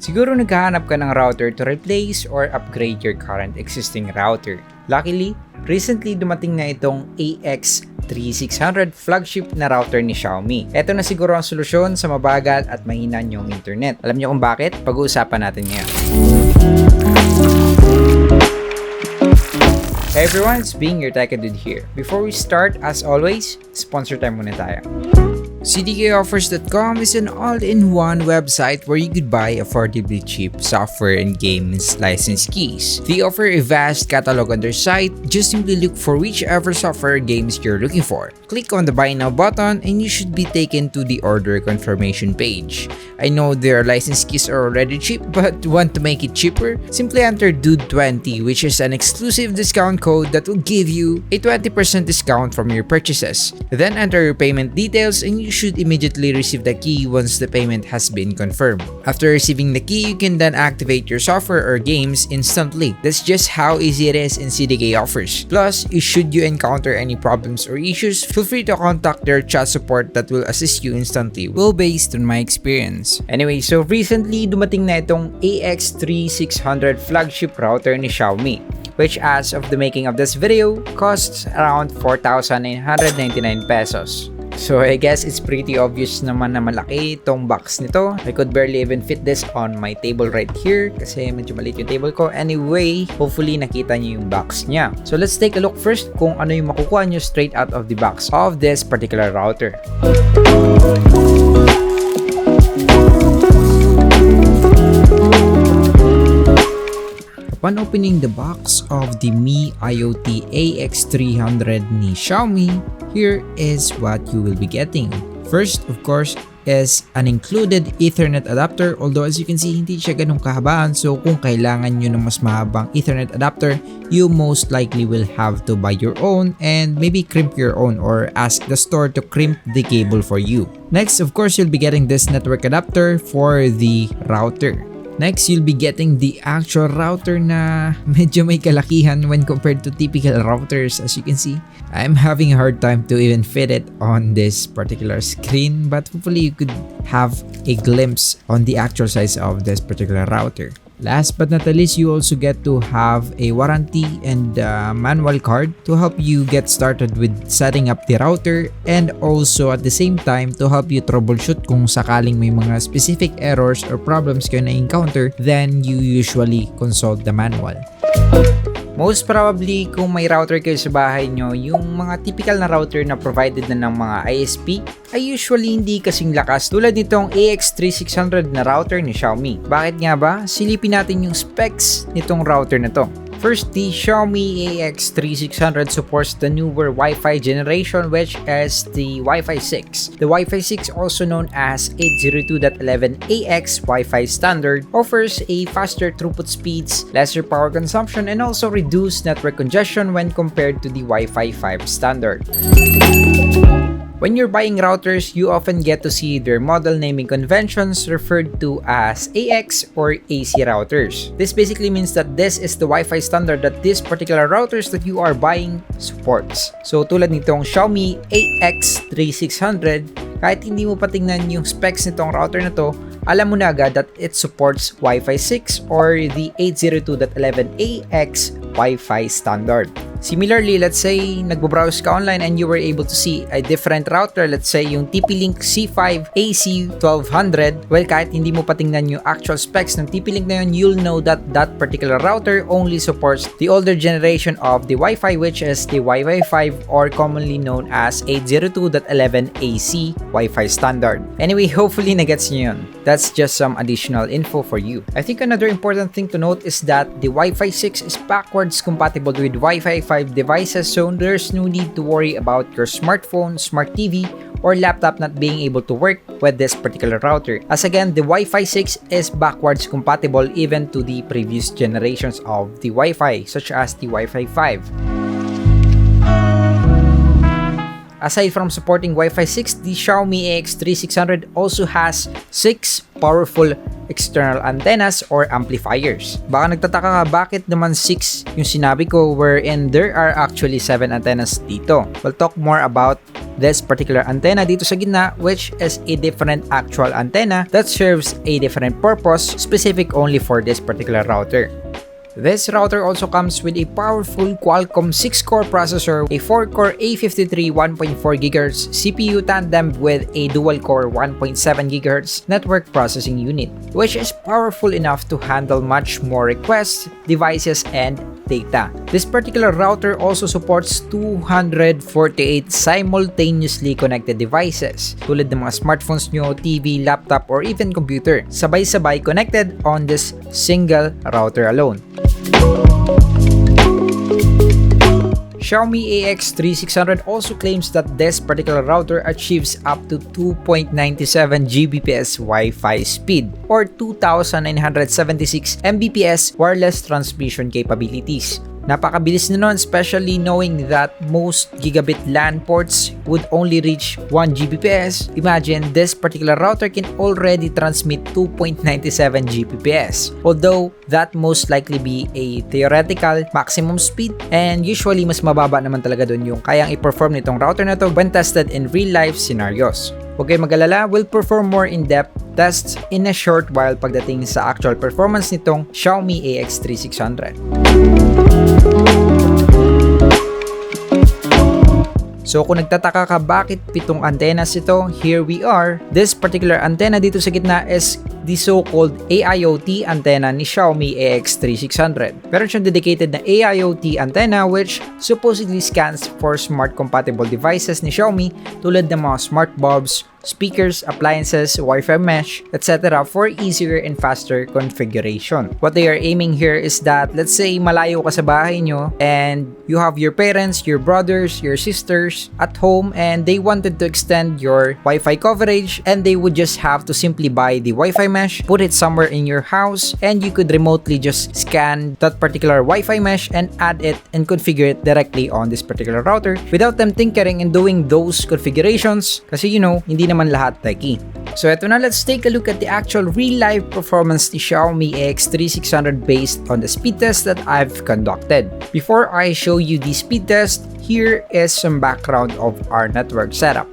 Siguro naghahanap ka ng router to replace or upgrade your current existing router. Luckily, recently dumating na itong AX3600 Flagship na router ni Xiaomi. Ito na siguro ang solusyon sa mabagal at mahina yung internet. Alam niyo kung bakit? Pag-uusapan natin ngayon. Hey everyone, it's being your Tech Dude here. Before we start, as always, sponsor time muna tayo. CDKOffers.com is an all-in-one website where you could buy affordably cheap software and games license keys. They offer a vast catalog on their site. Just simply look for whichever software games you're looking for. Click on the Buy Now button and you should be taken to the order confirmation page. I know their license keys are already cheap, but want to make it cheaper? Simply enter DUDE20, which is an exclusive discount code that will give you a 20% discount from your purchases. Then enter your payment details and you should immediately receive the key once the payment has been confirmed. After receiving the key, you can then activate your software or games instantly. That's just how easy it is in CDK offers. Plus, should you encounter any problems or issues, feel free to contact their chat support that will assist you instantly, well based on my experience. Anyway, so recently dumating na itong AX3600 Flagship Router ni Xiaomi, which as of the making of this video, costs around 4,999 pesos. So I guess it's pretty obvious naman na malaki itong box nito. I could barely even fit this on my table right here kasi medyo maliit yung table ko. Anyway, hopefully nakita niyo yung box niya. So let's take a look first kung ano yung makukuha niyo straight out of the box of this particular router. Upon opening the box of the Mi IoT AX300 ni Xiaomi, here is what you will be getting. First, of course, is an included Ethernet adapter, although as you can see, hindi siya ganun kahabaan. So kung kailangan nyo ng mas mahabang Ethernet adapter, you most likely will have to buy your own and maybe crimp your own or ask the store to crimp the cable for you. Next, of course, you'll be getting this network adapter for the router. Next, you'll be getting the actual router na medyo may kalakihan when compared to typical routers. As you can see, I'm having a hard time to even fit it on this particular screen, but hopefully you could have a glimpse on the actual size of this particular router. Last but not the least, you also get to have a warranty and manual card to help you get started with setting up the router, and also at the same time to help you troubleshoot kung sakaling may mga specific errors or problems kayo na-encounter, then you usually consult the manual. Most probably, kung may router kayo sa bahay nyo, yung mga typical na router na provided na ng mga ISP ay usually hindi kasing lakas tulad nitong AX3600 na router ni Xiaomi. Bakit nga ba? Silipin natin yung specs nitong router na to. First, the Xiaomi AX3600 supports the newer Wi-Fi generation, which is the Wi-Fi 6. The Wi-Fi 6, also known as 802.11ax Wi-Fi standard, offers a faster throughput speeds, lesser power consumption, and also reduced network congestion when compared to the Wi-Fi 5 standard. When you're buying routers, you often get to see their model naming conventions referred to as AX or AC routers. This basically means that this is the Wi-Fi standard that this particular routers that you are buying supports. So tulad nitong Xiaomi AX3600, kahit hindi mo patingnan yung specs nitong router na to, alam mo na agad that it supports Wi-Fi 6 or the 802.11ax Wi-Fi standard. Similarly, let's say nagbo-browse ka online and you were able to see a different router, let's say yung TP-Link C5 AC1200. Well, kahit hindi mo patingnan yung actual specs ng TP-Link na yun, you'll know that that particular router only supports the older generation of the Wi-Fi, which is the Wi-Fi 5 or commonly known as 802.11ac Wi-Fi standard. Anyway, hopefully nagets nyo yun. That's just some additional info for you. I think another important thing to note is that the Wi-Fi 6 is backwards compatible with Wi-Fi 5 devices, so there's no need to worry about your smartphone, smart TV, or laptop not being able to work with this particular router. As again, the Wi-Fi 6 is backwards compatible even to the previous generations of the Wi-Fi, such as the Wi-Fi 5. Aside from supporting Wi-Fi 6, the Xiaomi AX3600 also has 6 powerful external antennas or amplifiers. Baka nagtataka ka bakit naman 6 yung sinabi ko, wherein there are actually 7 antennas dito. We'll talk more about this particular antenna dito sa gitna, which is a different actual antenna that serves a different purpose specific only for this particular router. This router also comes with a powerful Qualcomm 6-core processor, a 4-core A53 1.4GHz CPU tandem with a dual-core 1.7GHz network processing unit, which is powerful enough to handle much more requests, devices, and data. This particular router also supports 248 simultaneously connected devices, tulad ng mga smartphones nyo, TV, laptop, or even computer, sabay-sabay connected on this single router alone. Xiaomi AX3600 also claims that this particular router achieves up to 2.97 Gbps Wi-Fi speed or 2,976 Mbps wireless transmission capabilities. Napakabilis na nun, especially knowing that most gigabit LAN ports would only reach 1 Gbps. Imagine, this particular router can already transmit 2.97 Gbps. Although, that most likely be a theoretical maximum speed, and usually mas mababa naman talaga dun yung kayang i-perform nitong router na to when tested in real-life scenarios. Huwag kayong mag-alala, we'll perform more in-depth tests in a short while pagdating sa actual performance nitong Xiaomi AX3600. So kung nagtataka ka bakit 7 antennas ito, here we are. This particular antenna dito sa gitna is the so-called AIoT antenna ni Xiaomi AX3600. Meron siyang dedicated na AIoT antenna which supposedly scans for smart compatible devices ni Xiaomi tulad ng mga smart bulbs, speakers, appliances, Wi-Fi mesh, etc. for easier and faster configuration. What they are aiming here is that, let's say malayo ka sa bahay nyo and you have your parents, your brothers, your sisters at home and they wanted to extend your Wi-Fi coverage, and they would just have to simply buy the Wi-Fi mesh, put it somewhere in your house, and you could remotely just scan that particular Wi-Fi mesh and add it and configure it directly on this particular router without them tinkering and doing those configurations kasi hindi naman lahat techy. So eto na, let's take a look at the actual real-life performance ni Xiaomi AX3600 based on the speed test that I've conducted. Before I show you the speed test, here is some background of our network setup.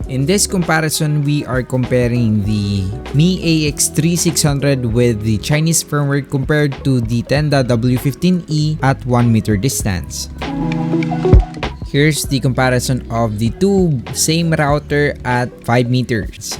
In this comparison, we are comparing the Mi AX3600 with the Chinese firmware compared to the Tenda W15E at 1 meter distance. Here's the comparison of the two same router at 5 meters.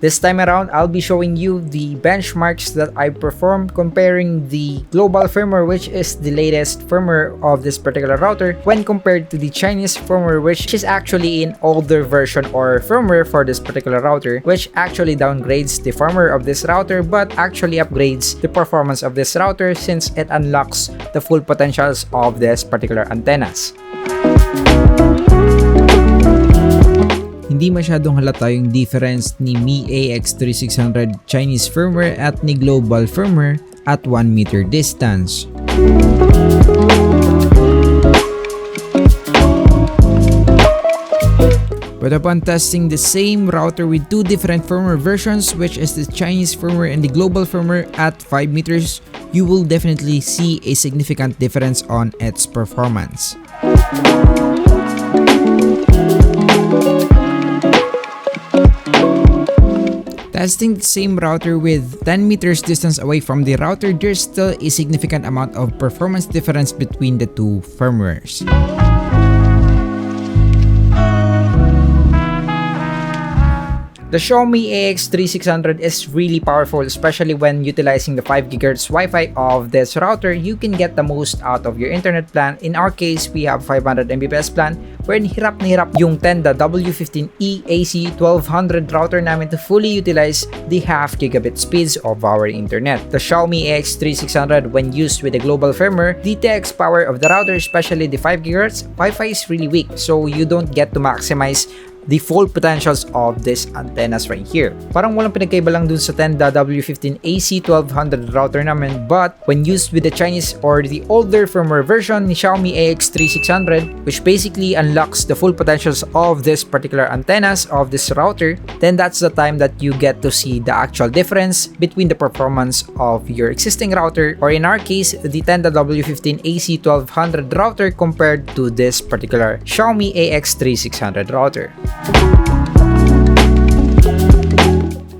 This time around, I'll be showing you the benchmarks that I performed comparing the global firmware, which is the latest firmware of this particular router, when compared to the Chinese firmware, which is actually an older version or firmware for this particular router, which actually downgrades the firmware of this router but actually upgrades the performance of this router since it unlocks the full potentials of this particular antennas. Hindi masyadong halata yung difference ni Mi AX3600 Chinese firmware at ni global firmware at 1 meter distance. But upon testing the same router with two different firmware versions, which is the Chinese firmware and the global firmware at 5 meters, you will definitely see a significant difference on its performance. Testing the same router with 10 meters distance away from the router, there's still a significant amount of performance difference between the two firmwares. The Xiaomi AX3600 is really powerful, especially when utilizing the 5 GHz Wi-Fi of this router. You can get the most out of your internet plan. In our case, we have 500 Mbps plan, wherein hirap na hirap yung Tenda W15E AC1200 router namin to fully utilize the half gigabit speeds of our internet. The Xiaomi AX3600, when used with the global firmware, the TX power of the router, especially the 5 GHz Wi-Fi, is really weak, so you don't get to maximize the full potentials of these antennas right here. Parang walang pinagkaiba lang dun sa 10W15 AC1200 router namin, but when used with the Chinese or the older firmware version ni Xiaomi AX3600, which basically unlocks the full potentials of this particular antennas of this router, then that's the time that you get to see the actual difference between the performance of your existing router, or in our case, the 10W15 AC1200 router compared to this particular Xiaomi AX3600 router.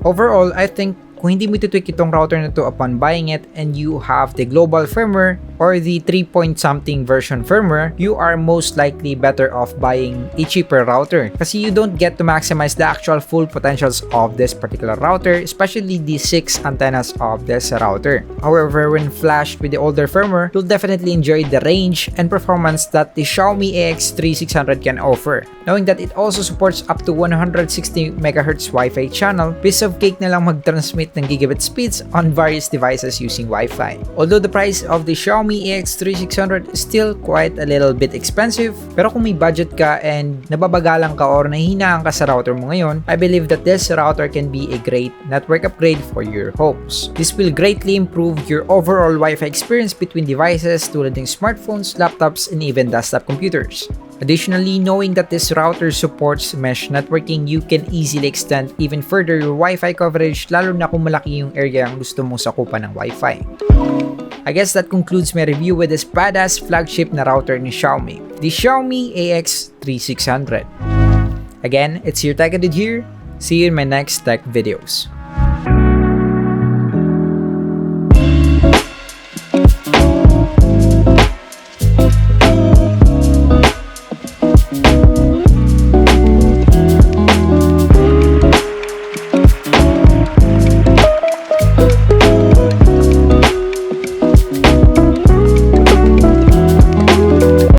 Overall, I think kung hindi mo itutweak itong router na to upon buying it and you have the global firmware or the 3-point-something version firmware, you are most likely better off buying a cheaper router kasi you don't get to maximize the actual full potentials of this particular router, especially the 6 antennas of this router. However, when flashed with the older firmware, you'll definitely enjoy the range and performance that the Xiaomi AX3600 can offer. Knowing that it also supports up to 160 MHz Wi-Fi channel, piece of cake na lang mag-transmit ng gigabit speeds on various devices using Wi-Fi. Although the price of the Xiaomi AX3600 is still quite a little bit expensive, pero kung may budget ka and nababagalang ka or nahihinaan ka sa router mo ngayon, I believe that this router can be a great network upgrade for your homes. This will greatly improve your overall Wi-Fi experience between devices tulad ng smartphones, laptops, and even desktop computers. Additionally, knowing that this router supports mesh networking, you can easily extend even further your Wi-Fi coverage, lalo na kung malaki yung area ang gusto mong sakupan ng Wi-Fi. I guess that concludes my review with this badass flagship na router ni Xiaomi, the Xiaomi AX3600. Again, it's your Tech Edit here. See you in my next tech videos.